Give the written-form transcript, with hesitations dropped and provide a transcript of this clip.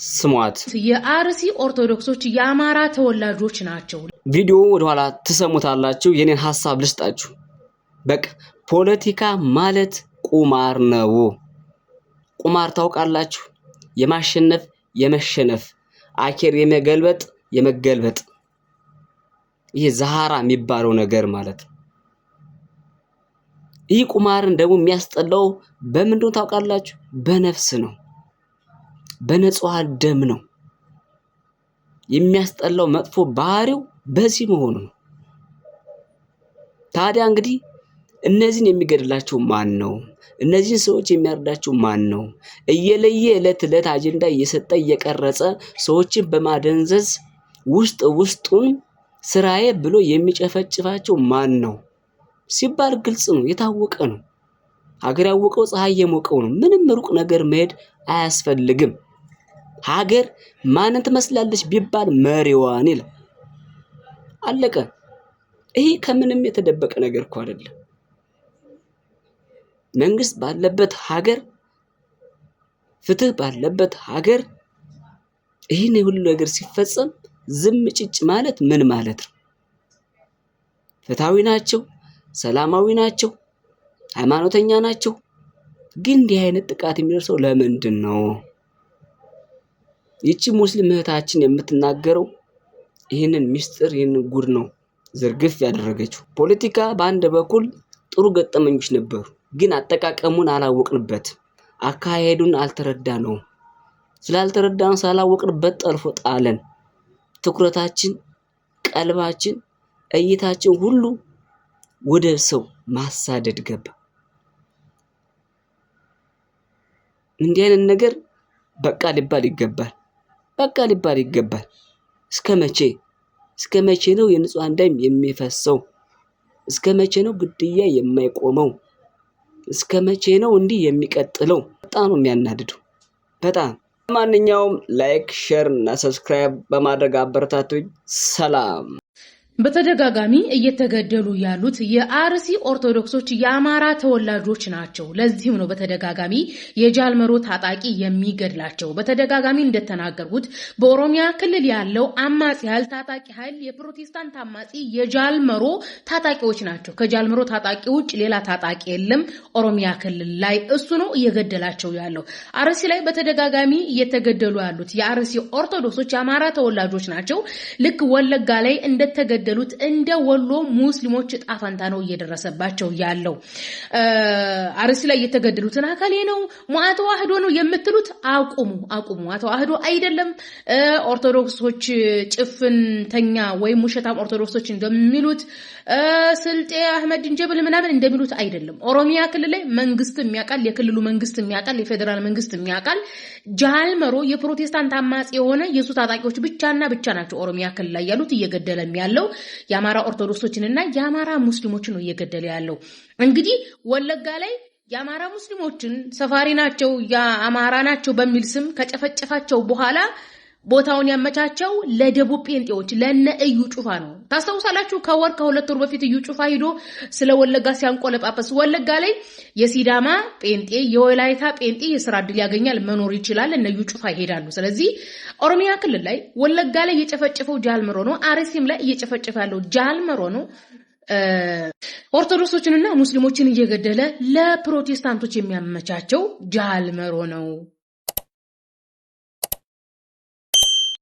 ስሟት። የአርሲ ኦርቶዶክሶች የአማራ ተወላጆች ናቸው። ቪዲዮ ወደ ኋላ ተሰሙታላችሁ። የኔን ሐሳብ ልስጣችሁ። በቃ ፖለቲካ ማለት ቁማር ነው። ቁማር ታውቃላችሁ? የማሸነፍ የመሸነፍ አኬር የመገልበጥ ይሄ ዛሃራ የሚባለው ነገር ማለት ነው። ይህ ቁማርን ደግሞ የሚያስጠላው በምንድነው ታውቃላችሁ? በነፍስ ነው፣ በንጹሃን ደም ነው። የሚያስጠላው መጥፎ ባህሪው በዚህ መሆኑ ነው። ታዲያ እንግዲህ እነዚህን የሚገድላቸው ማን ነው? እነዚህን ሰዎች የሚያርዳቸው ማን ነው? እየለየ ዕለት አጀንዳ እየሰጠ እየቀረጸ ሰዎችን በማደንዘዝ ውስጡን ስራዬ ብሎ የሚጨፈጭፋቸው ማን ነው ሲባል ግልጽ ነው፣ የታወቀ ነው። ሀገር ያወቀው ፀሐይ የሞቀው ነው። ምንም ሩቅ ነገር መሄድ አያስፈልግም። ሀገር ማንን ትመስላለች ቢባል መሪዋን ይላል። አለቀ። ይሄ ከምንም የተደበቀ ነገር እኮ አይደለም። መንግስት ባለበት ሀገር፣ ፍትህ ባለበት ሀገር ይሄን ሁሉ ነገር ሲፈጸም ዝም ጭጭ ማለት ምን ማለት ነው? ፍትሃዊ ናቸው፣ ሰላማዊ ናቸው፣ ሃይማኖተኛ ናቸው። ግን እንዲህ አይነት ጥቃት የሚደርሰው ለምንድን ነው? ይቺ ሙስሊም እህታችን የምትናገረው ይሄንን ሚስጥር ይሄንን ጉድ ነው ዝርግፍ ያደረገችው። ፖለቲካ በአንድ በኩል ጥሩ ገጠመኞች ነበሩ፣ ግን አጠቃቀሙን አላወቅንበት፣ አካሄዱን አልተረዳነው። ስላልተረዳነው ሳላወቅንበት ጠልፎ ጣለን። ትኩረታችን፣ ቀልባችን፣ እይታችን ሁሉ ወደ ሰው ማሳደድ ገባ። እንዲህ አይነት ነገር በቃ ሊባል ይገባል። በቃ ሊባል ይገባል። እስከ መቼ ነው የንጹሃን ደም የሚፈሰው? እስከ መቼ ነው ግድያ የማይቆመው? እስከ መቼ ነው እንዲህ የሚቀጥለው? በጣም ነው የሚያናድደው። በጣም ማንኛውም ላይክ፣ ሼር እና ሰብስክራይብ በማድረግ አበረታቱኝ። ሰላም። በተደጋጋሚ እየተገደሉ ያሉት የአርሲ ኦርቶዶክሶች የአማራ ተወላጆች ናቸው። ለዚህም ነው በተደጋጋሚ የጃልመሮ ታጣቂ የሚገድላቸው። በተደጋጋሚ እንደተናገርኩት በኦሮሚያ ክልል ያለው አማጺ ኃይል ታጣቂ ኃይል የፕሮቴስታንት አማጺ የጃልመሮ ታጣቂዎች ናቸው። ከጃልመሮ ታጣቂ ውጭ ሌላ ታጣቂ የለም ኦሮሚያ ክልል ላይ። እሱ ነው እየገደላቸው ያለው። አርሲ ላይ በተደጋጋሚ እየተገደሉ ያሉት የአርሲ ኦርቶዶክሶች የአማራ ተወላጆች ናቸው። ልክ ወለጋ ላይ እንደተገደሉ እንደ ወሎ ሙስሊሞች ጣፋንታ ነው እየደረሰባቸው ያለው። አርሲ ላይ የተገደሉትን አካል ነው ሙአተ ዋህዶ ነው የምትሉት አቁሙ። ሙአተ ዋህዶ አይደለም። ኦርቶዶክሶች ጭፍንተኛ ወይም ሙሸታም ኦርቶዶክሶች እንደሚሉት ስልጤ አህመድ እንጀብል ምናምን እንደሚሉት አይደለም። ኦሮሚያ ክልል ላይ መንግስት የሚያቃል፣ የክልሉ መንግስት የሚያቃል፣ የፌደራል መንግስት የሚያቃል ጃልመሮ የፕሮቴስታንት አማጺ የሆነ የሱ ታጣቂዎች ብቻና ብቻ ናቸው ኦሮሚያ ክልል ላይ ያሉት። እየገደለም ያለው የአማራ ኦርቶዶክሶችንና የአማራ ሙስሊሞችን ነው እየገደለ ያለው። እንግዲህ ወለጋ ላይ የአማራ ሙስሊሞችን ሰፋሪ ናቸው የአማራ ናቸው በሚል ስም ከጨፈጨፋቸው በኋላ ቦታውን ያመቻቸው ለደቡብ ጴንጤዎች ለነ እዩ ጩፋ ነው። ታስተውሳላችሁ? ከሁለት ወር በፊት እዩ ጩፋ ሄዶ ስለ ወለጋ ሲያንቆለጳጳስ ወለጋ ላይ የሲዳማ ጴንጤ የወላይታ ጴንጤ የሥራ ዕድል ያገኛል መኖር ይችላል እነ እዩ ጩፋ ይሄዳሉ። ስለዚህ ኦሮሚያ ክልል ላይ ወለጋ ላይ እየጨፈጨፈው ጃልመሮ ነው። አርሲም ላይ እየጨፈጨፈ ያለው ጃልመሮ ነው። ኦርቶዶክሶችንና ሙስሊሞችን እየገደለ ለፕሮቴስታንቶች የሚያመቻቸው ጃልመሮ ነው።